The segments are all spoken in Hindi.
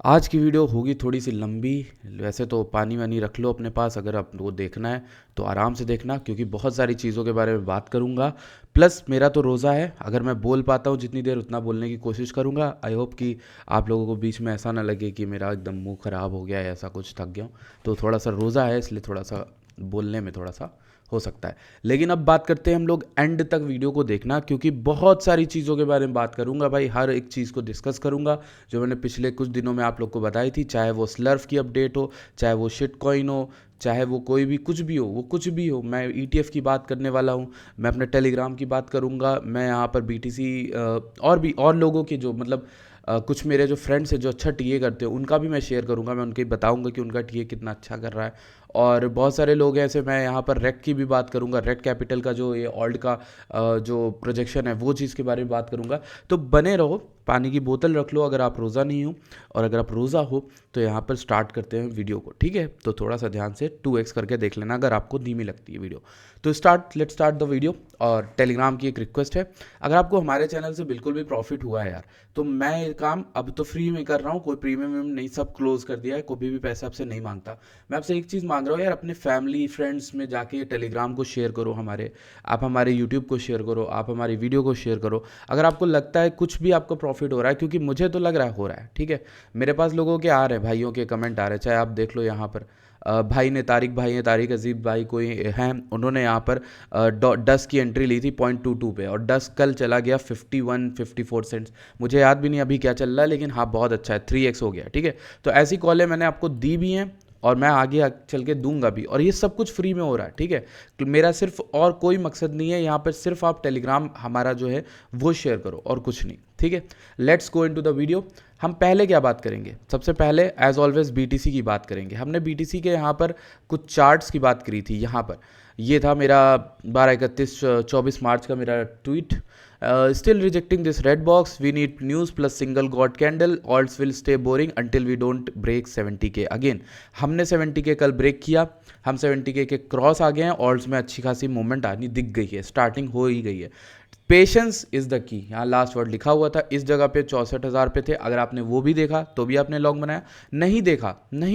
आज की वीडियो होगी थोड़ी सी लंबी। वैसे तो पानी वानी रख लो अपने पास, अगर आपको देखना है तो आराम से देखना, क्योंकि बहुत सारी चीज़ों के बारे में बात करूंगा। प्लस मेरा तो रोज़ा है, अगर मैं बोल पाता हूँ जितनी देर उतना बोलने की कोशिश करूंगा। आई होप कि आप लोगों को बीच में ऐसा ना लगे कि मेरा एकदम मुंह ख़राब हो गया है, ऐसा कुछ थक गया हूँ। तो थोड़ा सा रोज़ा है, इसलिए थोड़ा सा बोलने में थोड़ा सा हो सकता है। लेकिन अब बात करते हैं हम लोग, एंड तक वीडियो को देखना, क्योंकि बहुत सारी चीज़ों के बारे में बात करूंगा भाई, हर एक चीज़ को डिस्कस करूंगा जो मैंने पिछले कुछ दिनों में आप लोग को बताई थी। चाहे वो स्लर्फ की अपडेट हो, चाहे वो शिट कॉइन हो, चाहे वो कोई भी कुछ भी हो, वो कुछ भी हो। मैं ईटीएफ की बात करने वाला हूँ, मैं अपने टेलीग्राम की बात करूँगा, मैं यहाँ पर बीटीसी और भी और लोगों के जो मतलब कुछ मेरे जो फ्रेंड्स हैं जो अच्छा टीए करते हैं उनका भी मैं शेयर करूंगा। मैं उनके बताऊंगा कि उनका टीए कितना अच्छा कर रहा है। और बहुत सारे लोग हैं ऐसे, मैं यहाँ पर रेक की भी बात करूंगा, रेड कैपिटल का जो ये ऑल्ट का जो प्रोजेक्शन है वो चीज़ के बारे में बात करूंगा। तो बने रहो, पानी की बोतल रख लो अगर आप रोज़ा नहीं हो, और अगर आप रोज़ा हो तो यहाँ पर स्टार्ट करते हैं वीडियो को। ठीक है, तो थोड़ा सा ध्यान से 2x करके देख लेना अगर आपको धीमी लगती है वीडियो। तो लेट स्टार्ट द वीडियो। और टेलीग्राम की एक रिक्वेस्ट है, अगर आपको हमारे चैनल से बिल्कुल भी प्रॉफिट हुआ है यार, तो मैं ये काम अब तो फ्री में कर रहा हूँ, कोई प्रीमियम नहीं, सब क्लोज कर दिया है, कोई भी पैसे आपसे नहीं मांगता। मैं आपसे एक चीज़ मांग रहा हूँ यार, अपने फैमिली फ्रेंड्स में जाके टेलीग्राम को शेयर करो हमारे, आप हमारे यूट्यूब को शेयर करो, आप हमारी वीडियो को शेयर करो। अगर आपको लगता है कुछ भी आपको प्रॉफिट हो रहा है, क्योंकि मुझे तो लग रहा है हो रहा है, ठीक है। मेरे पास लोगों के आ रहे हैं, भाइयों के कमेंट आ रहे हैं, चाहे आप देख लो यहाँ पर भाई ने, तारिक भाई हैं, तारिक अजीब भाई कोई हैं, उन्होंने यहाँ पर डस की एंट्री ली थी 0.22 पे, और डस कल चला गया 51-54 सेंट्स। मुझे याद भी नहीं अभी क्या चल रहा है, लेकिन हाँ बहुत अच्छा है, 3x हो गया। ठीक है, तो ऐसी कॉलें मैंने आपको दी भी हैं और मैं आगे चल के दूंगा भी, और ये सब कुछ फ्री में हो रहा है। ठीक है, तो मेरा सिर्फ और कोई मकसद नहीं है यहाँ पर, सिर्फ आप टेलीग्राम हमारा जो है वो शेयर करो और कुछ नहीं। ठीक है, let's go into the video. हम पहले क्या बात करेंगे, सबसे पहले एज ऑलवेज बीटीसी की बात करेंगे। हमने बीटीसी के यहाँ पर कुछ चार्ट्स की बात करी थी। यहाँ पर ये था मेरा 12-31-24 मार्च का मेरा tweet. Still rejecting this red box, we need news plus single god candle, alts will stay boring until we don't break 70K again. हमने 70K कल ब्रेक किया, हम 70K के क्रॉस आ गए हैं, ऑल्ट्स में अच्छी खासी मूवमेंट आनी दिख गई है, स्टार्टिंग हो ही गई है। पेशेंस इज द की, यहाँ लास्ट वर्ड लिखा हुआ था, इस जगह पे 64,000 पे थे। अगर आपने वो भी देखा तो भी आपने लॉन्ग बनाया, नहीं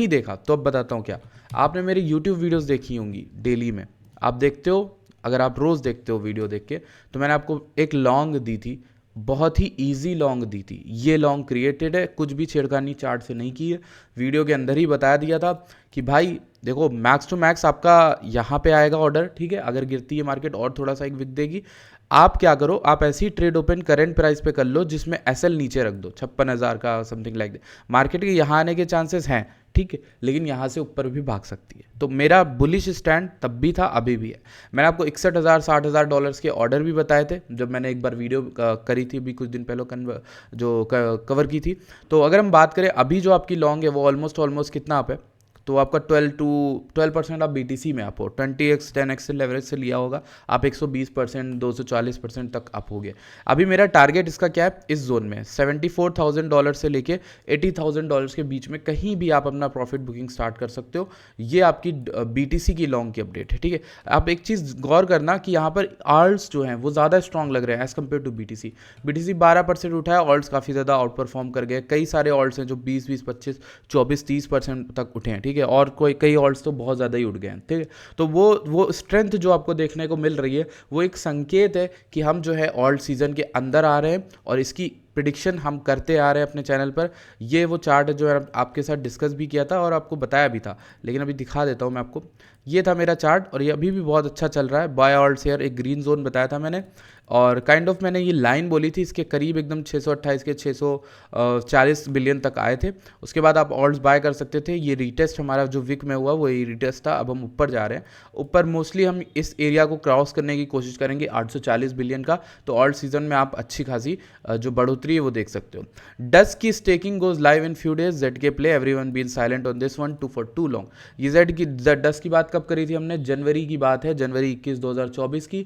देखा तो अब बताता हूँ क्या। आपने मेरी यूट्यूब वीडियोस देखी होंगी डेली में, आप देखते हो, अगर आप रोज़ देखते हो वीडियो देख के, तो मैंने आपको एक लॉन्ग दी थी, बहुत ही इजी लॉन्ग दी थी। ये लॉन्ग क्रिएटेड है, कुछ भी छेड़खानी चार्ट से नहीं की है, वीडियो के अंदर ही बताया दिया था कि भाई देखो मैक्स टू मैक्स आपका यहाँ पे आएगा ऑर्डर। ठीक है, अगर गिरती है मार्केट और थोड़ा सा एक विक देगी, आप क्या करो, आप ऐसी ट्रेड ओपन करंट प्राइस पे कर लो जिसमें एसएल नीचे रख दो 56,000 का समथिंग लाइक। मार्केट के यहाँ आने के चांसेस हैं, ठीक है, लेकिन यहाँ से ऊपर भी भाग सकती है। तो मेरा बुलिश स्टैंड तब भी था, अभी भी है। मैंने आपको 61,000 60,000 डॉलर्स के ऑर्डर भी बताए थे जब मैंने एक बार वीडियो करी थी अभी कुछ दिन पहले, जो कवर की थी। तो अगर हम बात करें अभी जो आपकी लॉन्ग है वो ऑलमोस्ट कितना आप है, तो आपका 12% आप बीटीसी में आप हो, 20x 10x से लेवरेज से लिया होगा, आप 120% 240% तक आप हो गए। अभी मेरा टारगेट इसका क्या है, इस जोन में $74,000 से लेके $80,000 के बीच में कहीं भी आप अपना प्रॉफिट बुकिंग स्टार्ट कर सकते हो। ये आपकी बीटीसी की लॉन्ग की अपडेट है। ठीक है, आप एक चीज़ गौर करना कि यहाँ पर आल्ट्स जो हैं वो ज़्यादा स्ट्रॉन्ग लग रहे हैं as compared to BTC. BTC 12% उठा है, ऑल्ट्स काफ़ी ज़्यादा आउट परफॉर्म कर गए। कई सारे ऑल्ट्स हैं जो 20-25 25 24 30% तक उठे हैं। ठीक है, और कई ऑल्ट्स तो बहुत ज़्यादा ही उठ गए हैं। ठीक है, तो वो स्ट्रेंथ जो आपको देखने को मिल रही है वो एक संकेत है कि हम जो है ऑल्ट सीजन के अंदर आ रहे हैं, और इसकी प्रिडिक्शन हम करते आ रहे हैं अपने चैनल पर। ये वो चार्ट है जो आपके साथ डिस्कस भी किया था और आपको बताया भी था, लेकिन अभी दिखा देता हूँ मैं आपको। ये था मेरा चार्ट, और ये अभी भी बहुत अच्छा चल रहा है। बाय ऑल्ट शेयर एक ग्रीन जोन बताया था मैंने, और काइंड ऑफ मैंने ये लाइन बोली थी, इसके करीब एकदम 628 के 640 बिलियन तक आए थे। उसके बाद आप ऑल्ट्स बाय कर सकते थे। ये रीटेस्ट हमारा जो विक में हुआ वो ये रीटेस्ट था। अब हम ऊपर जा रहे हैं, ऊपर मोस्टली हम इस एरिया को क्रॉस करने की कोशिश करेंगे 840 बिलियन का। तो ऑल्ट सीजन में आप अच्छी खासी जो बढ़ोतरी है वो देख सकते हो। डस की staking goes live in few days, Z के play, everyone been silent on this one too for too long. ये जेड की डस की बात कब करी थी हमने, जनवरी की बात है, जनवरी 21 2024 की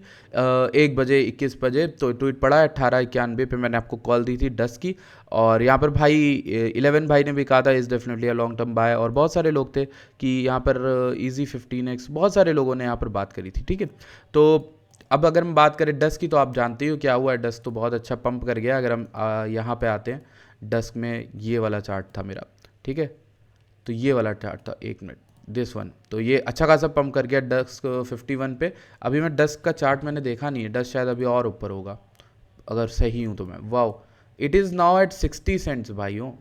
1 बजे 21 बजे। तो ट्वीट पड़ा है 1891 पे, मैंने आपको कॉल दी थी डस की। और यहाँ पर भाई 11 भाई ने भी कहा था is definitely a long term by, और बहुत सारे लोग थे कि यहाँ पर इजी 15x, बहुत सारे लोगों ने यहाँ पर बात करी थी। ठीक है, तो अब अगर हम बात करें डस की, तो आप जानते हो क्या हुआ है, डस तो बहुत अच्छा पंप कर गया। अगर हम यहाँ पे आते हैं, डस में ये वाला चार्ट था मेरा, ठीक है। तो ये वाला चार्ट था, 1 मिनट, दिस वन। तो ये अच्छा खासा पंप कर गया डस्क 51 पे। अभी मैं डस्क का चार्ट मैंने देखा नहीं है, डस्क शायद अभी और ऊपर होगा अगर सही हूँ तो मैं। Wow, it is now at 60 cents भाइयों।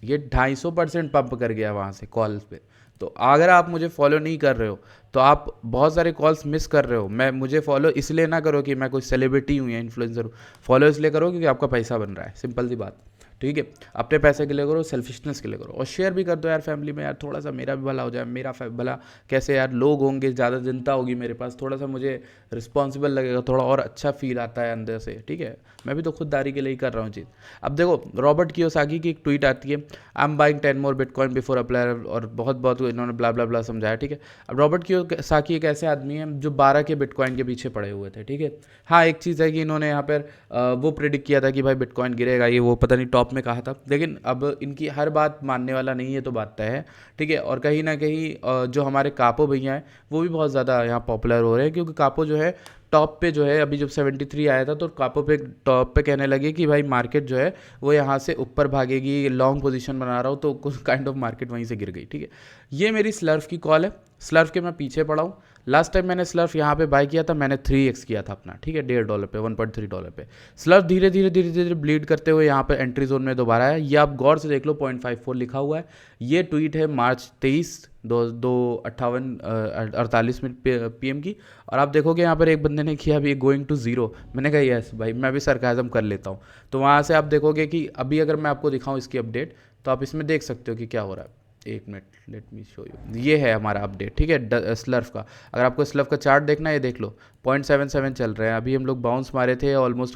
ये 250% पंप कर गया वहाँ से कॉल्स पे। तो अगर आप मुझे फॉलो नहीं कर रहे हो तो आप बहुत सारे कॉल्स मिस कर रहे हो। मैं मुझे फॉलो इसलिए ना करो कि मैं कोई सेलिब्रिटी हूँ या इन्फ्लुएंसर हूँ, फॉलो इसलिए करो क्योंकि आपका पैसा बन रहा है, सिंपल सी बात। ठीक है, अपने पैसे के लिए करो, सेल्फिशनेस के लिए करो, और शेयर भी कर दो यार फैमिली में, यार थोड़ा सा मेरा भी भला हो जाए। मेरा भला कैसे यार, लोग होंगे, ज़्यादा जनता होगी मेरे पास, थोड़ा सा मुझे रिस्पॉन्सिबल लगेगा, थोड़ा और अच्छा फील आता है अंदर से। ठीक है, मैं भी तो खुददारी के लिए ही कर रहा हूँ चीज़। अब देखो, रॉबर्ट कियोसाकी की एक ट्वीट आती है, I am buying 10 more bitcoin before apply, और बहुत बहुत इन्होंने ब्ला ब्ला ब्ला समझाया। ठीक है, अब रॉबर्ट कियोसाकी एक ऐसे आदमी है जो 12 के बिटकॉइन के पीछे पड़े हुए थे। ठीक है, हाँ एक चीज़ है कि इन्होंने यहाँ पर वो प्रिडिक्ट किया था कि भाई बिटकॉइन गिरेगा, ये वो पता नहीं टॉप में कहा था, लेकिन अब इनकी हर बात मानने वाला नहीं है, तो बात तय है। ठीक है, और कहीं ना कहीं जो हमारे कापो भैया हैं वो भी बहुत ज़्यादा यहाँ पॉपुलर हो रहे हैं, क्योंकि कापो जो है टॉप पे जो है, अभी जब 73 आया था तो कापो पे टॉप पे कहने लगे कि भाई मार्केट जो है वो यहाँ से ऊपर भागेगी, लॉन्ग पोजीशन बना रहा हूँ, तो कुछ काइंड ऑफ मार्केट वहीं से गिर गई। ठीक है, ये मेरी स्लर्फ की कॉल है। स्लर्फ के मैं पीछे पड़ा हूँ। लास्ट टाइम मैंने स्लर्फ यहाँ पे बाय किया था, मैंने 3x किया था अपना। ठीक है, $1.5 पे, $1.3 पे। स्लर्फ धीरे धीरे धीरे धीरे ब्लीड करते हुए यहाँ पे एंट्री जोन में दोबारा है। ये आप गौर से देख लो, 0.54 लिखा हुआ है। ये ट्वीट है मार्च 23 2:48 PM की, और आप देखोगे यहाँ पर एक बंदे ने किया अभी गोइंग टू जीरो। मैंने कहा यस भाई, मैं भी सरकाज़म कर लेता हूँ। तो वहाँ से आप देखोगे कि अभी अगर मैं आपको दिखाऊँ इसकी अपडेट, तो आप इसमें देख सकते हो कि क्या हो रहा है। 1 minute, let me show you. ये है हमारा अपडेट। ठीक है, स्लर्फ का, अगर आपको स्लर्फ का चार्ट देखना है, ये देख लो, 0.77 चल रहे हैं। अभी हम लोग बाउंस मारे थे, ऑलमोस्ट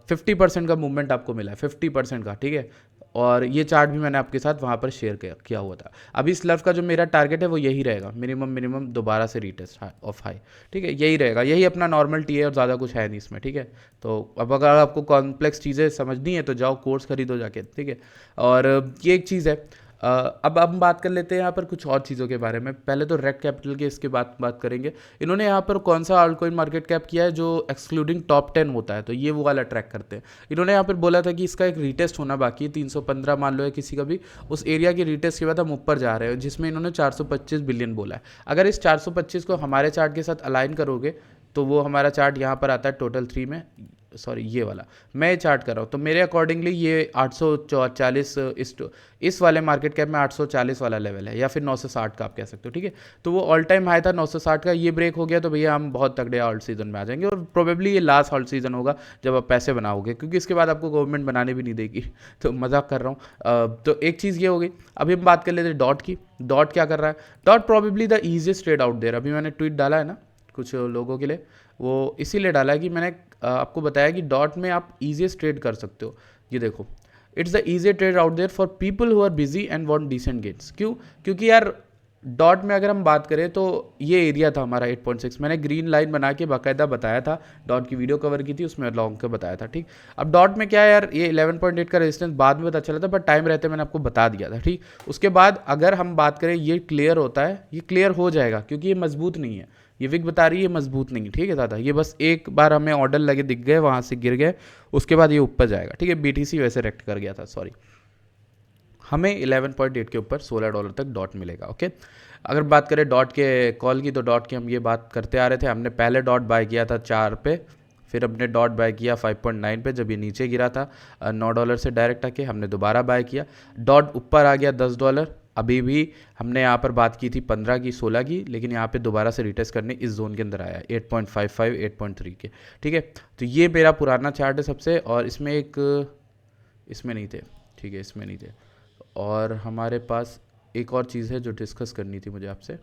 50% का मूवमेंट आपको मिला है, 50% का। ठीक है, और ये चार्ट भी मैंने आपके साथ वहाँ पर शेयर किया हुआ था। अभी स्लर्फ का जो मेरा टारगेट है वो यही रहेगा, मिनिमम दोबारा से रीटेस्ट ऑफ हाई। ठीक है, यही रहेगा, यही अपना नॉर्मल टी है, और ज़्यादा कुछ है नहीं इसमें। ठीक है, तो अब अगर आपको कॉम्प्लेक्स चीज़ें समझनी है तो जाओ कोर्स खरीदो जाके। ठीक है, और ये एक चीज़ है। अब हम बात कर लेते हैं यहाँ पर कुछ और चीज़ों के बारे में। पहले तो रेड कैपिटल के इसके बात करेंगे। इन्होंने यहाँ पर कौन सा ऑल्टकॉइन मार्केट कैप किया है जो एक्सक्लूडिंग टॉप 10 होता है, तो ये वो वाला ट्रैक करते हैं। इन्होंने यहाँ पर बोला था कि इसका एक रीटेस्ट होना बाकी है, 315 मान लो है किसी का भी, उस एरिया की रीटेस्ट के बाद हम ऊपर जा रहे हैं, जिसमें इन्होंने 425 बिलियन बोला है। अगर इस 425 को हमारे चार्ट के साथ अलाइन करोगे तो वो हमारा चार्ट यहाँ पर आता है टोटल 3 में, सॉरी ये वाला मैं चार्ट कर रहा हूँ, तो मेरे अकॉर्डिंगली ये 840 इस वाले मार्केट कैप में 840 वाला लेवल है, या फिर 960 का आप कह सकते हो। ठीक है, तो वो ऑल टाइम हाई था 960 का, ये ब्रेक हो गया तो भैया हम बहुत तगड़े हॉल्ट सीजन में आ जाएंगे, और प्रोबेबली ये लास्ट हॉल्ट सीजन होगा जब आप पैसे बनाओगे, क्योंकि इसके बाद आपको गवर्नमेंट बनाने भी नहीं देगी। तो मजाक कर रहा हूँ। तो एक चीज़ ये हो गई। अभी हम बात कर लेते हैं डॉट की। डॉट क्या कर रहा है? Dot probably the easiest trade out there. अभी मैंने ट्वीट डाला है ना कुछ लोगों के लिए, वो इसीलिए डाला है कि मैंने आपको बताया कि डॉट में आप ईजीएस्ट ट्रेड कर सकते हो। ये देखो, it's the easy trade out there for people who are busy and want decent gets. क्यों? क्योंकि यार डॉट में अगर हम बात करें तो ये एरिया था हमारा 8.6, मैंने ग्रीन लाइन बना के बाकायदा बताया था, डॉट की वीडियो कवर की थी, उसमें लॉन्ग का बताया था। ठीक, अब डॉट में क्या है यार, ये 11.8 का रेजिस्टेंस बाद में पता चला था, पर टाइम रहते मैंने आपको बता दिया था। ठीक, उसके बाद अगर हम बात करें, ये क्लियर होता है, ये क्लियर हो जाएगा क्योंकि ये मजबूत नहीं है, ये विक बता रही है मजबूत नहीं। ठीक है दादा, ये बस एक बार हमें ऑर्डर लगे दिख गए, वहाँ से गिर गए, उसके बाद ये ऊपर जाएगा। ठीक है, बीटीसी वैसे रेक्ट कर गया था, सॉरी। हमें 11.8 के ऊपर $16 तक डॉट मिलेगा। ओके, अगर बात करें डॉट के कॉल की, तो डॉट की हम ये बात करते आ रहे थे। हमने पहले डॉट बाय किया था 4 पे, फिर हमने डॉट बाय किया 5.9 पे, जब ये नीचे गिरा था $9 से डायरेक्ट आके हमने दोबारा बाय किया। डॉट ऊपर आ गया $10। अभी भी हमने यहाँ पर बात की थी 15 की, 16 की, लेकिन यहाँ पे दोबारा से रिटेस्ट करने इस जोन के अंदर आया 8.55, 8.3 के। ठीक है, तो ये मेरा पुराना चार्ट है सबसे, और इसमें इसमें नहीं थे। ठीक है, इसमें नहीं थे। और हमारे पास एक और चीज़ है जो डिस्कस करनी थी मुझे आपसे,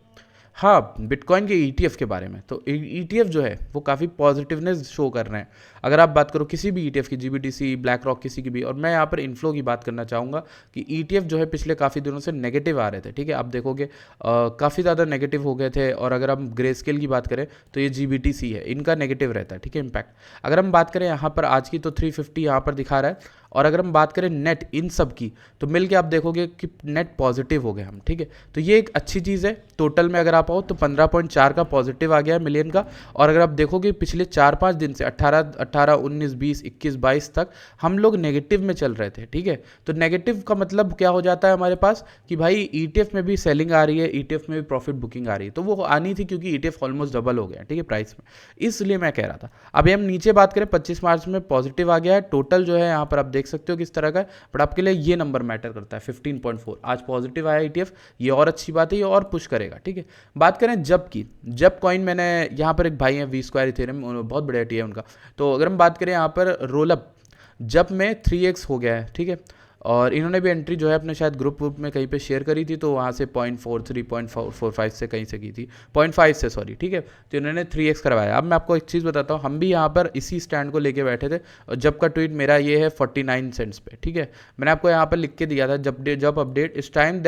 हाँ, बिटकॉइन के ETF के बारे में। तो ETF जो है वो काफ़ी पॉजिटिवनेस शो कर रहे हैं। अगर आप बात करो किसी भी ETF की, GBTC, ब्लैक रॉक, किसी की भी, और मैं यहाँ पर इन्फ्लो की बात करना चाहूँगा कि ETF जो है पिछले काफ़ी दिनों से नेगेटिव आ रहे थे। ठीक है, आप देखोगे काफ़ी ज़्यादा नेगेटिव हो गए थे, और अगर हम ग्रे स्केल की बात करें तो ये GBTC है, इनका नेगेटिव रहता है। ठीक है, इम्पैक्ट। अगर हम बात करें यहाँ पर आज की, तो 350 यहाँ पर दिखा रहा है, और अगर हम बात करें नेट इन सब की, तो मिल के आप देखोगे कि नेट पॉजिटिव हो गए हम, ठीक है। तो ये एक अच्छी चीज़ है। टोटल में अगर आप आओ तो 15.4 का पॉजिटिव आ गया मिलियन का। और अगर आप देखोगे पिछले 4-5 दिन से 18, 19, 20, 21, 22 तक हम लोग नेगेटिव में चल रहे थे, ठीक है। तो नेगेटिव का मतलब क्या हो जाता है हमारे पास कि भाई ETF में भी सेलिंग आ रही है, ETF में भी प्रॉफिट बुकिंग आ रही है। तो वो आनी थी क्योंकि ETF ऑलमोस्ट डबल हो गया, ठीक है, प्राइस में, इसलिए मैं कह रहा था। अभी हम नीचे बात करें, 25 मार्च में पॉजिटिव आ गया है। टोटल जो है यहाँ पर आप देख सकते हो किस तरह का है, बट आपके लिए ये नंबर मैटर करता है 15.4। आज पॉजिटिव आया ETF, ये और अच्छी बात है, ये और पुश करेगा, ठीक है। बात करें जब की, जब कॉइन, मैंने यहाँ पर एक भाई है वी स्क्वायर इथेरियम, बहुत बढ़िया टी है उनका। तो अगर हम बात करें यहाँ पर रोलअप, जब में 3x हो गया है, ठीक है। और इन्होंने भी एंट्री जो है अपने शायद ग्रुप में कहीं पे शेयर करी थी, तो वहाँ से 0.43, 0.45 से कहीं से की थी, 0.5 से, सॉरी, ठीक है। तो इन्होंने 3x करवाया। अब मैं आपको एक चीज़ बताता हूँ, हम भी यहाँ पर इसी स्टैंड को लेके बैठे थे, और जब का ट्वीट मेरा ये है 49 सेंट्स पे, ठीक है। मैंने आपको यहाँ पर लिख के दिया था, जब अपडेट इस time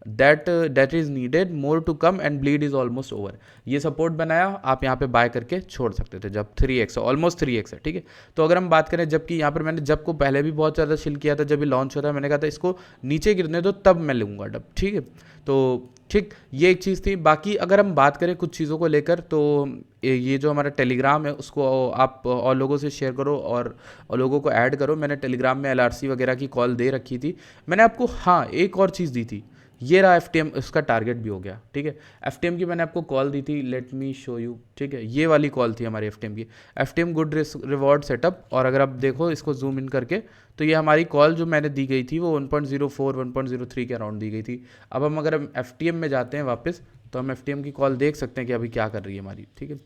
that is needed more to come and bleed is almost over, ये सपोर्ट बनाया, आप यहाँ पे बाय करके छोड़ सकते थे जब 3x है, ऑलमोस्ट 3x है, ठीक है। तो अगर हम बात करें जबकि, यहाँ पर मैंने जब को पहले भी बहुत ज़्यादा शिल किया था, जब ये लॉन्च हुआ था, मैंने कहा था इसको नीचे गिरने दो तब मैं लूँगा डब, ठीक है। तो ठीक, ये एक चीज़ थी। बाकी अगर हम बात करें कुछ चीज़ों को लेकर, तो ये जो हमारा टेलीग्राम है उसको आप और लोगों से शेयर करो और लोगों को ऐड करो। मैंने टेलीग्राम में LRC वगैरह की कॉल दे रखी थी। मैंने आपको, हाँ, एक और चीज़ दी थी, ये रहा FTM, उसका टारगेट भी हो गया, ठीक है। FTM की मैंने आपको कॉल दी थी, लेट मी शो यू, ठीक है। ये वाली कॉल थी हमारी FTM की, FTM गुड रिवॉर्ड सेटअप। और अगर आप देखो इसको जूम इन करके, तो ये हमारी कॉल जो मैंने दी गई थी वो 1.04, 1.03 के अराउंड दी गई थी। अब हम अगर FTM में जाते हैं वापस, तो हम FTM की कॉल देख सकते हैं कि अभी क्या कर रही है हमारी, ठीक है।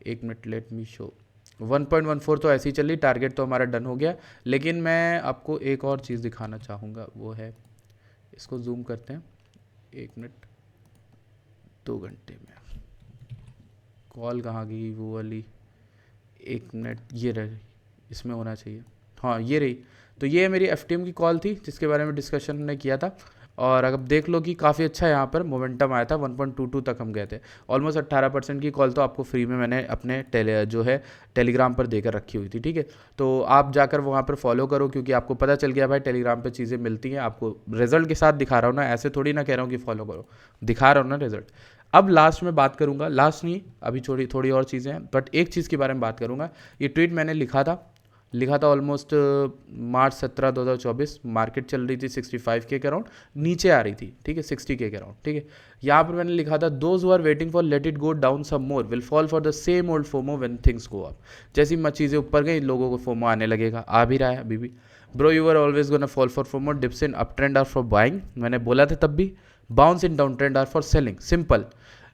एक मिनट, लेट मी शो, 1.14 तो ऐसी चल रही, टारगेट तो हमारा डन हो गया। लेकिन मैं आपको एक और चीज़ दिखाना चाहूँगा, वो है, इसको जूम करते हैं, 1 मिनट, 2 घंटे में कॉल कहाँ गई वो वाली, 1 मिनट, ये रही, इसमें होना चाहिए, हाँ ये रही। तो ये मेरी FTM की कॉल थी जिसके बारे में डिस्कशन हमने किया था। और अगर देख लो कि काफ़ी अच्छा यहाँ पर मोमेंटम आया था, 1.22 तक हम गए थे। ऑलमोस्ट 18% की कॉल तो आपको फ्री में मैंने अपने जो है टेलीग्राम पर देकर रखी हुई थी, ठीक है। तो आप जाकर वहाँ पर फॉलो करो, क्योंकि आपको पता चल गया भाई टेलीग्राम पर चीज़ें मिलती हैं। आपको रिजल्ट के साथ दिखा रहा हूँ ना, ऐसे थोड़ी ना कह रहा हूँ कि फॉलो करो, दिखा रहा हूँ ना रिजल्ट। अब लास्ट में बात करूँगा, लास्ट नहीं, अभी थोड़ी और चीज़ें हैं, बट एक चीज़ के बारे में बात करूँगा। ये ट्वीट मैंने लिखा था ऑलमोस्ट मार्च 17, 2024। मार्केट चल रही थी 65K के अराउंड, नीचे आ रही थी, ठीक है, 60K के अराउंड, ठीक है। यहाँ पर मैंने लिखा था, those who are waiting for let it go down some more will fall for the same old FOMO when things go up. जैसी चीज़ें ऊपर गई, लोगों को फोमो आने लगेगा, आ भी रहा है अभी भी। Bro you are always gonna fall for FOMO, dips in up trend are for buying, मैंने बोला था तब भी। Bounce in down trend are for selling, simple.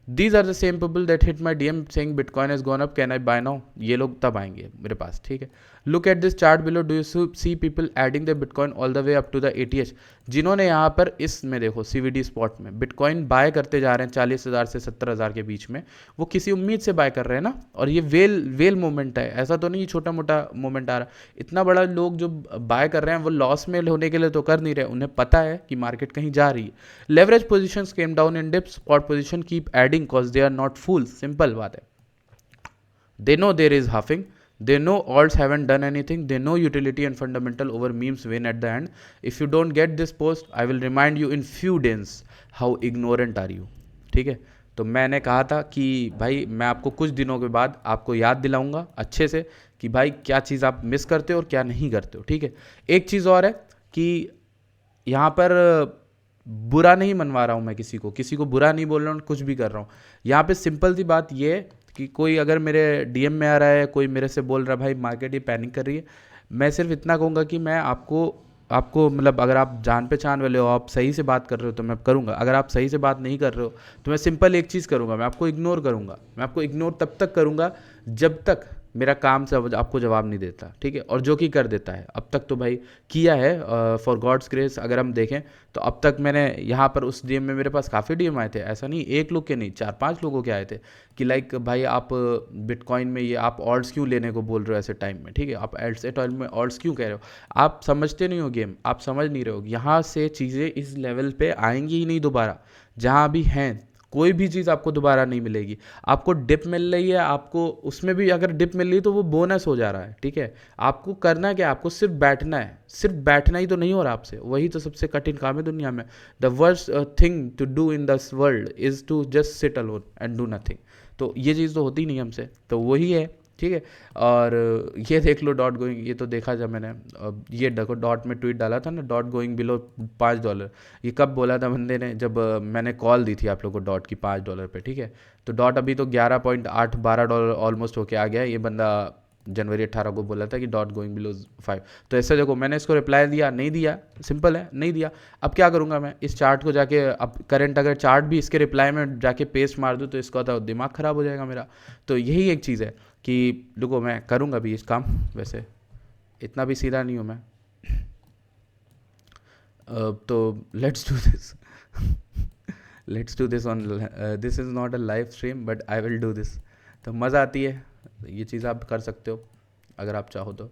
These are the same people that hit my DM saying bitcoin has gone up, can I buy now, ये लोग तब आएंगे मेरे पास, ठीक है। Look at this chart below, do you see people adding the bitcoin all the way up to the ATH, जिन्होंने यहाँ पर इसमें देखो CVD स्पॉट में बिटकॉइन बाय करते जा रहे हैं 40,000 से 70,000 के बीच में, वो किसी उम्मीद से बाय कर रहे हैं ना। और ये वेल मोमेंट है, ऐसा तो नहीं छोटा मोटा मोमेंट आ रहा, इतना बड़ा। लोग जो बाय कर रहे हैं वो लॉस में होने के लिए तो कर नहीं रहे, उन्हें पता है कि मार्केट कहीं जा रही है। Leverage position came down in dips, spot position keep adding cause they are not fools, simple बात है। They know there is huffing. They know alts haven't done anything. They know utility and fundamental over memes win at the end. If you don't get this post, I will remind you in few days how ignorant are you. ठीक है। तो मैंने कहा था कि भाई मैं आपको कुछ दिनों के बाद आपको याद दिलाऊंगा अच्छे से कि भाई क्या चीज़ आप मिस करते हो और क्या नहीं करते हो, ठीक है। एक चीज़ और है कि यहाँ पर बुरा नहीं मनवा रहा हूँ मैं, किसी को बुरा नहीं बोल रहा हूँ, कुछ भी कर रहा हूँ। यहाँ पे सिंपल सी बात ये है कि कोई अगर मेरे DM में आ रहा है, कोई मेरे से बोल रहा है भाई मार्केट ये पैनिक कर रही है, मैं सिर्फ इतना कहूँगा कि मैं आपको मतलब अगर आप जान पहचान वाले हो, आप सही से बात कर रहे हो तो मैं करूँगा। अगर आप सही से बात नहीं कर रहे हो तो मैं सिंपल एक चीज़ करूँगा, मैं आपको इग्नोर करूँगा। मैं आपको इग्नोर तब तक करूँगा जब तक मेरा काम से आपको जवाब नहीं देता, ठीक है। और जो कि कर देता है, अब तक तो भाई किया है फॉर गॉड्स ग्रेस। अगर हम देखें तो अब तक मैंने यहाँ पर उस DM में मेरे पास काफ़ी DM आए थे, ऐसा नहीं एक लोग के नहीं, 4-5 लोगों के आए थे कि लाइक भाई आप बिटकॉइन में ये आप ऑल्ट्स क्यों लेने को बोल रहे हो ऐसे टाइम में, ठीक है। आप एट ऑयल में ऑल्ट्स क्यों कह रहे हो, आप समझते नहीं हो गेम, आप समझ नहीं रहे हो। यहाँ से चीज़ें इस लेवल पे आएंगी ही नहीं दोबारा, जहाँ अभी हैं कोई भी चीज़ आपको दोबारा नहीं मिलेगी। आपको डिप मिल रही है, आपको उसमें भी अगर डिप मिल रही है तो वो बोनस हो जा रहा है, ठीक है। आपको करना क्या है, आपको सिर्फ बैठना है, सिर्फ बैठना ही तो नहीं हो रहा आपसे, वही तो सबसे कठिन काम है दुनिया में। The worst thing to do in this world is to just sit alone and do nothing. तो ये चीज़ तो होती नहीं हमसे, तो वही है, ठीक है। और ये देख लो डॉट गोइंग, ये तो देखा जब मैंने, अब ये देखो डॉट में ट्वीट डाला था ना, डॉट गोइंग बिलो $5। ये कब बोला था बंदे ने, जब मैंने कॉल दी थी आप लोगों को डॉट की $5 पे, ठीक है। तो डॉट अभी तो 11.8 12 डॉलर ऑलमोस्ट होके आ गया है। ये बंदा जनवरी 18 को बोला था कि डॉट गोइंग बिलो 5। तो ऐसे देखो मैंने इसको रिप्लाई दिया, नहीं दिया, सिंपल है, नहीं दिया। अब क्या करूँगा मैं, इस चार्ट को जाके, अब करंट अगर चार्ट भी इसके रिप्लाई में जाके पेस्ट मार दूँ तो इसका तो दिमाग ख़राब हो जाएगा मेरा। तो यही एक चीज़ है कि देखो मैं करूँगा भी इस काम, वैसे इतना भी सीधा नहीं हूँ मैं। तो let's do this, let's do this on, this is not a live stream but I will do this. तो मज़ा आती है, ये चीज़ आप कर सकते हो अगर आप चाहो तो।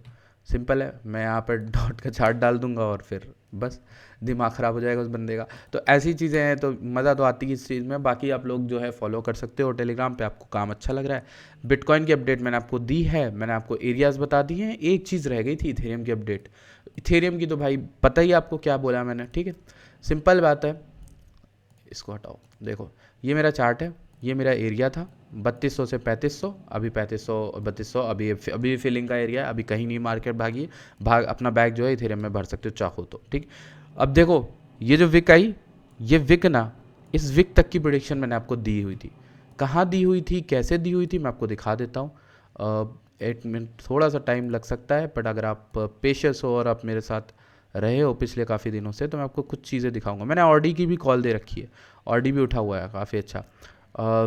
सिंपल है, मैं यहाँ पर डॉट का चार्ट डाल दूंगा और फिर बस दिमाग ख़राब हो जाएगा उस बंदे का। तो ऐसी चीज़ें हैं, तो मज़ा तो आती है इस चीज़ में। बाकी आप लोग जो है फॉलो कर सकते हो टेलीग्राम पे, आपको काम अच्छा लग रहा है। बिटकॉइन की अपडेट मैंने आपको दी है, मैंने आपको एरियाज़ बता दिए हैं। एक चीज़ रह गई थी इथेरियम की अपडेट। इथेरियम की तो भाई पता ही आपको क्या बोला मैंने, ठीक है, सिंपल बात है। इसको हटाओ, देखो ये मेरा चार्ट है, ये मेरा एरिया था 3200 से 3500, अभी 3500 3200, अभी फिलिंग का एरिया है, अभी कहीं नहीं मार्केट भागी, अपना बैग जो है इथेरियम में भर सकते हो चाहो तो, ठीक। अब देखो ये जो विक आई, ये विक ना, इस विक तक की प्रेडिक्शन मैंने आपको दी हुई थी। कहाँ दी हुई थी, कैसे दी हुई थी, मैं आपको दिखा देता हूँ। 8 मिनट थोड़ा सा टाइम लग सकता है, बट अगर आप पेशेंस हो और आप मेरे साथ रहे हो पिछले काफ़ी दिनों से, तो मैं आपको कुछ चीज़ें दिखाऊंगा। मैंने ऑडी की भी कॉल दे रखी है, ऑडी भी उठा हुआ है काफ़ी अच्छा।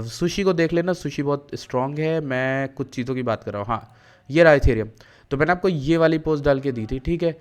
सुशी को देख लेना, सुशी बहुत स्ट्रॉन्ग है। मैं कुछ चीज़ों की बात कर रहा हूँ, हाँ ये रहा इथेरियम। तो मैंने आपको ये वाली पोस्ट डाल के दी थी, ठीक है।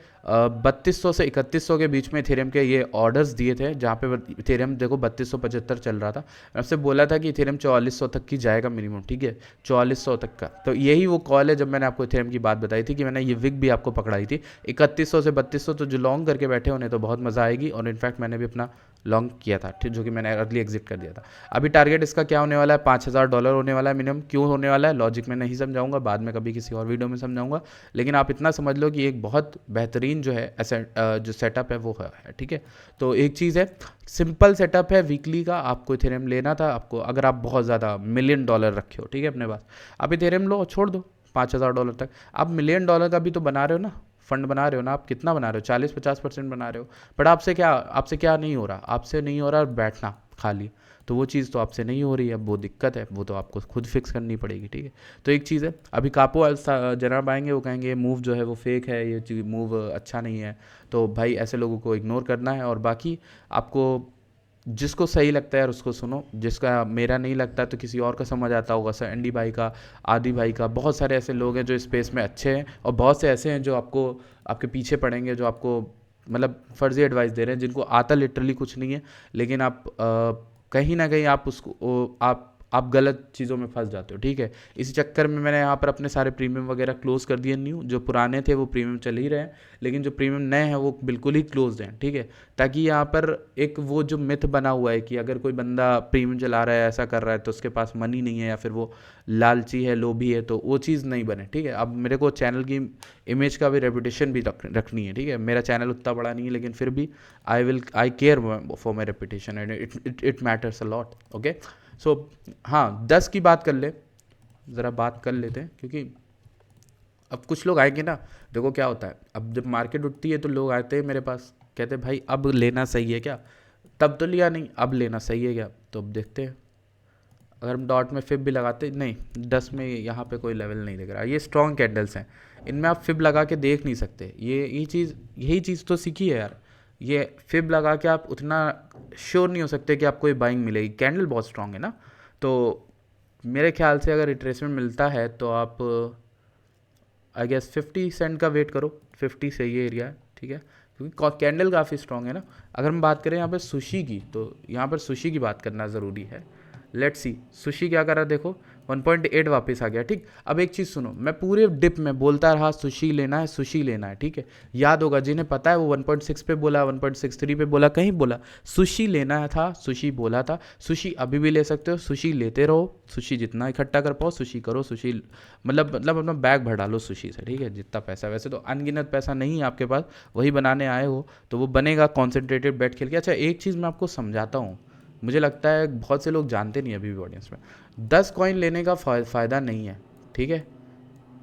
3200 से 3100 के बीच में इथेरियम के ये ऑर्डर्स दिए थे, जहाँ पे इथेरियम देखो 3275 चल रहा था। मैं आपसे बोला था कि इथेरियम 4400 तक की जाएगा मिनिमम, ठीक है, 4400 तक का। तो यही वो कॉल है जब मैंने आपको इथेरियम की बात बताई थी, कि मैंने ये विक भी आपको पकड़ाई थी 3100 से 3200। तो जो लॉन्ग करके बैठे उन्हें तो बहुत मज़ा आएगी, और इनफैक्ट मैंने भी अपना लॉन्ग किया था, ठीक, जो कि मैंने अर्ली एग्जिट कर दिया था। अभी टारगेट इसका क्या होने वाला है, $5000 होने वाला है मिनिमम। क्यों होने वाला है, लॉजिक में नहीं समझाऊंगा, बाद में कभी किसी और वीडियो में समझाऊंगा। लेकिन आप इतना समझ लो कि एक बहुत बेहतरीन जो है जो सेटअप है वो है, ठीक है। तो एक चीज़ है, सिंपल सेटअप है वीकली का। आपको इथेरियम लेना था, आपको अगर आप बहुत ज़्यादा $1 million रखे हो, ठीक है, अपने पास, आप इथेरियम लो, छोड़ दो $5000 तक। आप $1 million का भी तो बना रहे हो ना, फंड बना रहे हो ना, आप कितना बना रहे हो, 40-50% बना रहे हो। बट आपसे क्या नहीं हो रहा, आपसे नहीं हो रहा बैठना खाली। तो वो चीज़ तो आपसे नहीं हो रही है, अब वो दिक्कत है, वो तो आपको खुद फिक्स करनी पड़ेगी, ठीक है। तो एक चीज़ है, अभी कापो जनाब आएंगे, वो कहेंगे मूव जो है वो फेक है, ये चीज़ मूव अच्छा नहीं है। तो भाई ऐसे लोगों को इग्नोर करना है। और बाकी आपको जिसको सही लगता है यार उसको सुनो, जिसका मेरा नहीं लगता तो किसी और का समझ आता होगा, सर एंडी भाई का, आदि भाई का। बहुत सारे ऐसे लोग हैं जो स्पेस में अच्छे हैं, और बहुत से ऐसे हैं जो आपको आपके पीछे पड़ेंगे, जो आपको मतलब फर्जी एडवाइस दे रहे हैं, जिनको आता लिटरली कुछ नहीं है। लेकिन आप कहीं ना कहीं आप उसको आप गलत चीज़ों में फंस जाते हो, ठीक है। इसी चक्कर में मैंने यहाँ पर अपने सारे प्रीमियम वगैरह क्लोज कर दिए। न्यू जो पुराने थे वो प्रीमियम चल ही रहे हैं, लेकिन जो प्रीमियम नए हैं वो बिल्कुल ही क्लोज हैं, ठीक है। ताकि यहाँ पर एक वो जो मिथ बना हुआ है कि अगर कोई बंदा प्रीमियम चला रहा है, ऐसा कर रहा है, तो उसके पास मनी नहीं है या फिर वो लालची है, लोभी है, तो वो चीज़ नहीं बने, ठीक है। अब मेरे को चैनल की इमेज का भी रेपुटेशन भी रखनी है, ठीक है। मेरा चैनल उतना बड़ा नहीं है, लेकिन फिर भी I care for my reputation and it matters a lot, okay. So हाँ, 10 की बात कर ले, ज़रा बात कर लेते हैं, क्योंकि अब कुछ लोग आएंगे ना। देखो क्या होता है, अब जब मार्केट उठती है तो लोग आते हैं मेरे पास, कहते हैं भाई अब लेना सही है क्या, तब तो लिया नहीं, अब लेना सही है क्या। तो अब देखते हैं, अगर हम डॉट में फिब भी लगाते, नहीं 10 में यहाँ पे कोई लेवल नहीं दिख रहा। ये स्ट्रॉन्ग कैंडल्स हैं, इनमें आप फिब लगा के देख नहीं सकते। यही चीज़ तो सीखी है यार। ये फिब लगा के आप उतना श्योर नहीं हो सकते कि आपको ये बाइंग मिलेगी। कैंडल बहुत स्ट्रॉन्ग है ना, तो मेरे ख्याल से अगर रिट्रेसमेंट मिलता है तो आप आई गेस 50 सेंट का वेट करो। 50 से ये एरिया है, ठीक है, क्योंकि कैंडल काफ़ी स्ट्रॉन्ग है ना। अगर हम बात करें यहाँ पर सुशी की, तो यहाँ पर सुशी की बात करना ज़रूरी है। लेट्स सी सुशी क्या कर रहा है, देखो 1.8 वापस आ गया, ठीक। अब एक चीज़ सुनो, मैं पूरे डिप में बोलता रहा सुशी लेना है, सुशी लेना है, ठीक है। याद होगा जिन्हें पता है वो 1.6 पे बोला, 1.63 पे बोला, कहीं बोला सुशी लेना था, सुशी बोला था। सुशी अभी भी ले सकते हो, सुशी लेते रहो, सुशी जितना इकट्ठा कर पाओ सुशी करो, सुशी मतलब अपना बैग भर डालो सुशी से, ठीक है। जितना पैसा, वैसे तो अनगिनत पैसा नहीं है आपके पास, वही बनाने आए हो तो वो बनेगा कॉन्सेंट्रेटेड बेट खेल के। अच्छा एक चीज़ मैं आपको समझाता हूँ, मुझे लगता है बहुत से लोग जानते नहीं अभी भी ऑडियंस में, 10 कॉइन लेने का फ़ायदा नहीं है, ठीक है।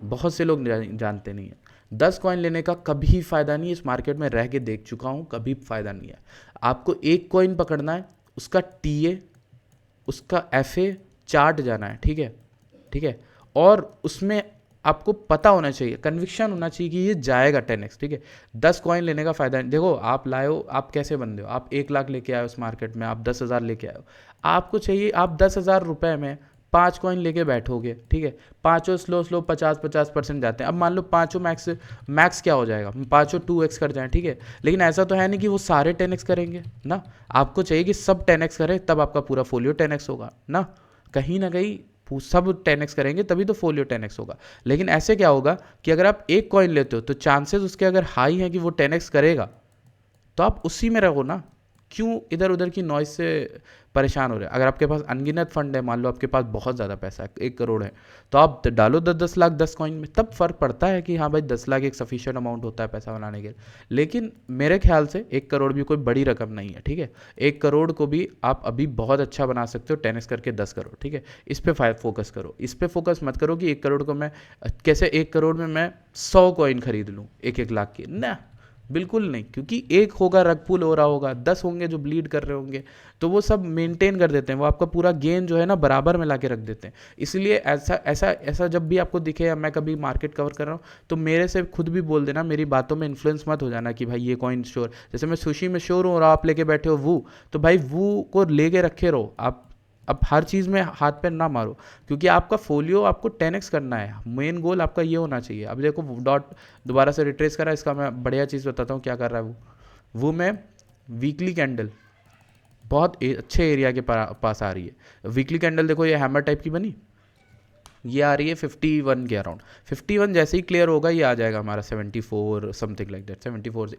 बहुत से लोग जानते नहीं है, 10 कॉइन लेने का कभी फ़ायदा नहीं है। इस मार्केट में रह के देख चुका हूँ, कभी फ़ायदा नहीं है। आपको एक कॉइन पकड़ना है, उसका टीए, उसका एफए चार्ट जाना है, ठीक है, ठीक है। और उसमें आपको पता होना चाहिए, कन्विक्शन होना चाहिए कि ये जाएगा 10x, ठीक है। 10 कॉइन लेने का फ़ायदा नहीं। देखो आप लाए हो, आप कैसे बंदे हो, आप 1 लाख लेके आए हो उस मार्केट में, आप 10,000 लेके आए हो, आपको चाहिए आप 10,000 रुपये में 5 कॉइन लेके बैठोगे, ठीक है। पाँचों स्लो 50% जाते हैं। अब मान लो पाँचों मैक्स क्या हो जाएगा, पाँचों 2x कर जाएं, ठीक है। लेकिन ऐसा तो है नहीं कि वो सारे 10x करेंगे ना, आपको चाहिए कि सब 10x करें, तब आपका पूरा फोलियो 10x होगा ना। कहीं ना कहीं सब 10x करेंगे तभी तो फोलियो 10x होगा। लेकिन ऐसे क्या होगा कि अगर आप एक कॉइन लेते हो तो चांसेस उसके अगर हाई हैं कि वो 10x करेगा, तो आप उसी में रहो ना, क्यों इधर उधर की नॉइज से परेशान हो रहे हैं। अगर आपके पास अनगिनत फंड है, मान लो आपके पास बहुत ज़्यादा पैसा है, 1 करोड़ है, तो आप डालो 10-10 लाख 10 कॉइन में, तब फ़र्क पड़ता है कि हाँ भाई 10 लाख एक सफिशिएंट अमाउंट होता है पैसा बनाने के लिए। लेकिन मेरे ख्याल से 1 करोड़ भी कोई बड़ी रकम नहीं है, ठीक है। 1 करोड़ को भी आप अभी बहुत अच्छा बना सकते हो 10x करके 10 करोड़, ठीक है। इस पर फोकस करो, इस पर फोकस मत करो कि 1 करोड़ को मैं कैसे 1 करोड़ में मैं 100 कॉइन खरीद लूँ 1-1 लाख की, ना बिल्कुल नहीं। क्योंकि एक होगा रग पुल हो रहा होगा, 10 होंगे जो ब्लीड कर रहे होंगे, तो वो सब मेंटेन कर देते हैं, वो आपका पूरा गेन जो है ना बराबर में ला के रख देते हैं। इसलिए ऐसा ऐसा ऐसा जब भी आपको दिखे या मैं कभी मार्केट कवर कर रहा हूँ तो मेरे से खुद भी बोल देना, मेरी बातों में इन्फ्लुएंस मत हो जाना कि भाई ये कॉइन श्योर, जैसे मैं सुशी में श्योर हूँ और आप लेके बैठे हो वो, तो भाई वो को लेके रखे रहो आप। अब हर चीज़ में हाथ पैर ना मारो, क्योंकि आपका फोलियो आपको 10x करना है, मेन गोल आपका ये होना चाहिए। अब देखो डॉट दोबारा से रिट्रेस करा, इसका मैं बढ़िया चीज़ बताता हूँ क्या कर रहा है वो मैं वीकली कैंडल बहुत अच्छे एरिया के पास आ रही है। वीकली कैंडल देखो ये हैमर टाइप की बनी, ये आ रही है 51 के अराउंड। 51 जैसे ही क्लियर होगा ये आ जाएगा हमारा 74 समथिंग लाइक दैट, 74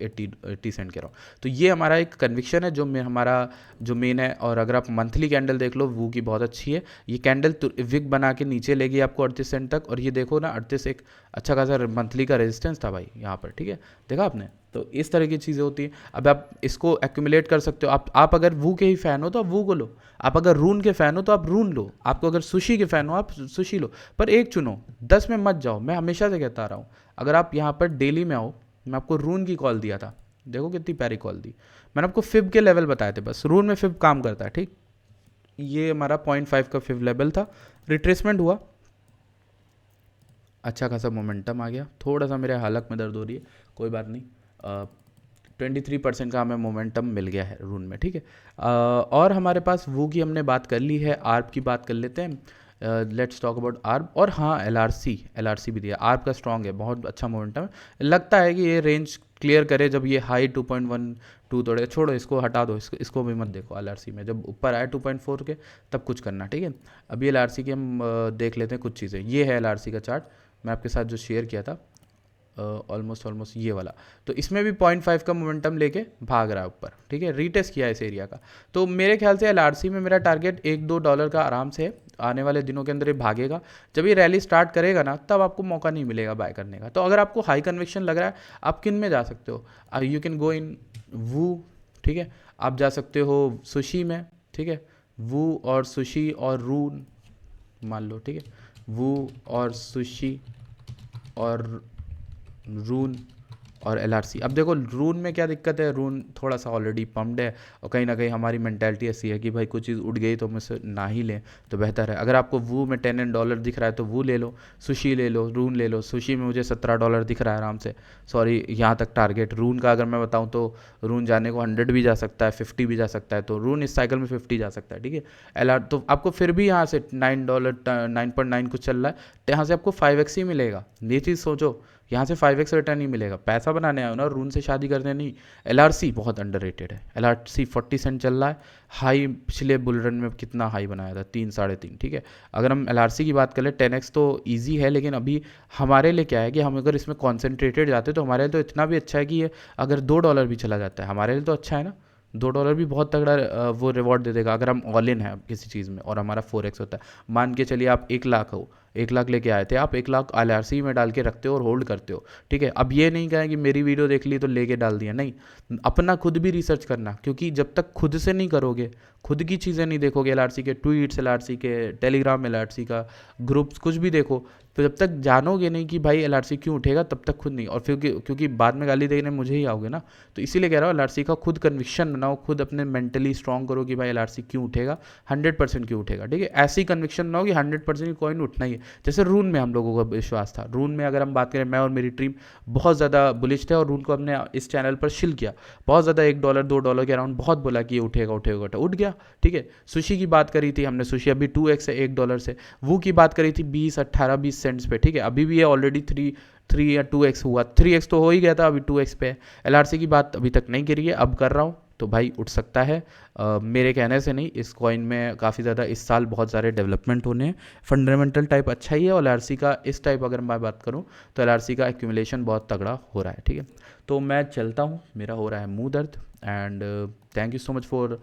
80 सेंट के अराउंड। तो ये हमारा एक कन्विक्शन है जो हमारा जो मेन है। और अगर आप मंथली कैंडल देख लो वो की बहुत अच्छी है, ये कैंडल विक बना के नीचे लेगी आपको 38 सेंट तक। और ये देखो ना 38 एक अच्छा खासा मंथली का रेजिस्टेंस था भाई यहाँ पर, ठीक है, देखा आपने। तो इस तरह की चीज़ें होती हैं। अब आप इसको एक्यूमुलेट कर सकते हो। आप अगर वू के ही फ़ैन हो तो आप वू को लो, आप अगर रून के फ़ैन हो तो आप रून लो, आपको अगर सुशी के फ़ैन हो आप सुशी लो, पर एक चुनो, 10 में मत जाओ। मैं हमेशा से कहता रहा हूँ, अगर आप यहाँ पर डेली में आओ, मैं आपको रून की कॉल दिया था, देखो कितनी प्यारी कॉल दी मैंने आपको। फिब के लेवल बताए थे, बस रून में फिब काम करता है, ठीक। ये हमारा 0.5 का फिब लेवल था, रिट्रेसमेंट हुआ, अच्छा खासा मोमेंटम आ गया। थोड़ा सा मेरे हालत में दर्द हो रही है, कोई बात नहीं, 23% का हमें मोमेंटम मिल गया है रून में, ठीक है। और हमारे पास वो की हमने बात कर ली है, आर्प की बात कर लेते हैं। Let's talk about ARP. और हाँ एलआरसी भी दिया, आर्प का स्ट्रॉन्ग है, बहुत अच्छा मोमेंटम है। लगता है कि ये रेंज क्लियर करे जब ये हाई 2.12 तोड़े, छोड़ो इसको हटा दो, इसको भी मत देखो। एलआरसी में जब ऊपर आए 2.4 के तब कुछ करना, ठीक है। अभी एलआरसी की हम देख लेते हैं कुछ चीज़ें। ये है एलआरसी का चार्ट, मैं आपके साथ जो शेयर किया था ऑलमोस्ट ये वाला। तो इसमें भी 0.5 का मोमेंटम लेके भाग रहा है ऊपर, ठीक है, रीटेस्ट किया है इस एरिया का। तो मेरे ख्याल से एलआरसी में मेरा टारगेट $1-2 का आराम से आने वाले दिनों के अंदर ये भागेगा। जब ये रैली स्टार्ट करेगा ना तब आपको मौका नहीं मिलेगा बाय करने का। तो अगर आपको हाई कन्विक्शन लग रहा है, आप किन में जा सकते हो, यू कैन गो इन वू, ठीक है। आप जा सकते हो सुशी में, ठीक है, वू और सुशी और रून मान लो, ठीक है, वू और सुशी और रून और एलआरसी। अब देखो रून में क्या दिक्कत है, रून थोड़ा सा ऑलरेडी पम्प्ड है, और कहीं ना कहीं हमारी मेंटालिटी ऐसी है कि भाई कुछ चीज़ उड़ गई तो मुझसे ना ही लें तो बेहतर है। अगर आपको वू में $10 दिख रहा है तो वू ले लो, सुशी ले लो, रून ले लो। सुशी में मुझे $17 दिख रहा है आराम से, सॉरी यहाँ तक टारगेट। रून का अगर मैं बताऊँ तो रून जाने को 100 भी जा सकता है, 50 भी जा सकता है, तो रून इस साइकिल में 50 जा सकता है, ठीक है। एलआर तो आपको फिर भी यहाँ से $9 9.9 कुछ चल रहा है, तो यहाँ से आपको 5x ही मिलेगा। ये चीज़ सोचो, यहाँ से 5x रिटर्न ही मिलेगा। पैसा बनाने आए हो ना, रून से शादी करने नहीं। LRC बहुत अंडररेटेड है। LRC 40 सेंट चल रहा है। हाई पिछले बुल रन में कितना हाई बनाया था, 3 साढ़े 3, ठीक है। अगर हम LRC की बात करें 10x तो ईजी है, लेकिन अभी हमारे लिए क्या है कि हम अगर इसमें कॉन्सेंट्रेटेड जाते तो हमारे लिए तो इतना भी अच्छा है कि ये अगर $2 भी चला जाता है हमारे लिए तो अच्छा है ना। $2 भी बहुत तगड़ा वो रिवॉर्ड दे देगा अगर हम ऑल इन है किसी चीज़ में और हमारा 4x होता है। मान के चलिए आप 1 लाख हो, 1 लाख लेके आए थे, आप 1 लाख LRC में डाल के रखते हो और होल्ड करते हो, ठीक है। अब ये नहीं कहें कि मेरी वीडियो देख ली तो लेके डाल दिया, नहीं, अपना खुद भी रिसर्च करना, क्योंकि जब तक खुद से नहीं करोगे, खुद की चीज़ें नहीं देखोगे, LRC के ट्वीट्स, LRC के टेलीग्राम, LRC का ग्रुप्स, कुछ भी देखो, तो जब तक जानोगे नहीं कि भाई LRC क्यों उठेगा, तब तक खुद नहीं। और फिर क्योंकि बाद में गाली देने मुझे ही आओगे ना, तो इसीलिए कह रहा हूँ LRC का खुद कन्विक्शन बनाओ, खुद अपने मेंटली स्ट्रांग करो कि भाई LRC क्यों उठेगा, 100% क्यों उठेगा, ठीक है। ऐसी कन्विक्शन बनाओ कि 100% की कॉइन उठना ही है। जैसे रून में हम लोगों का विश्वास था, रून में अगर हम बात करें, मैं और मेरी टीम बहुत ज़्यादा बुलिश थे और रून को हमने इस चैनल पर शिल किया, बहुत ज़्यादा $1 $2 के अराउंड बहुत बोला कि ये उठेगा उठेगा उठेगा, उठ गया, ठीक है। सुशी की बात करी थी हमने, सुशी अभी 2x है $1 से। वो की बात करी थी 20 सेंट्स पे, ठीक है। अभी भी ये ऑलरेडी 3 या 2x हुआ, 3x तो हो ही गया था, अभी 2x पे है। LRC की बात अभी तक नहीं करी है, अब कर रहा हूँ, तो भाई उठ सकता है। मेरे कहने से नहीं, इस कॉइन में काफ़ी ज़्यादा इस साल बहुत सारे डेवलपमेंट होने हैं। फंडामेंटल टाइप अच्छा ही है, और LRC का इस टाइप अगर मैं बात करूँ तो LRC का एक्यूमुलेशन बहुत तगड़ा हो रहा है, ठीक है। तो मैं चलता हूँ, मेरा हो रहा है मुंह दर्द। And thank you so much for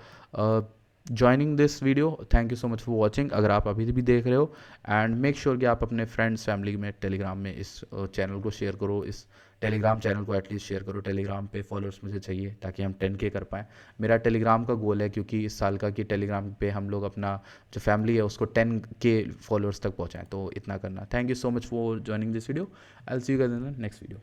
joining this video, thank you so much for watching, अगर आप अभी भी देख रहे हो। एंड मेक श्योर कि आप अपने फ्रेंड्स फैमिली में टेलीग्राम में इस चैनल को शेयर करो, इस टेलीग्राम चैनल को एटलीस्ट शेयर करो। टेलीग्राम पे फॉलोअर्स मुझे चाहिए ताकि हम 10K कर पाएँ। मेरा टेलीग्राम का गोल है, क्योंकि इस साल का, कि टेलीग्राम पे हम लोग अपना जो फैमिली है उसको 10K फॉलोअर्स तक पहुँचाएँ, तो इतना करना। Thank you so much for joining this video, I will see you guys in the next video.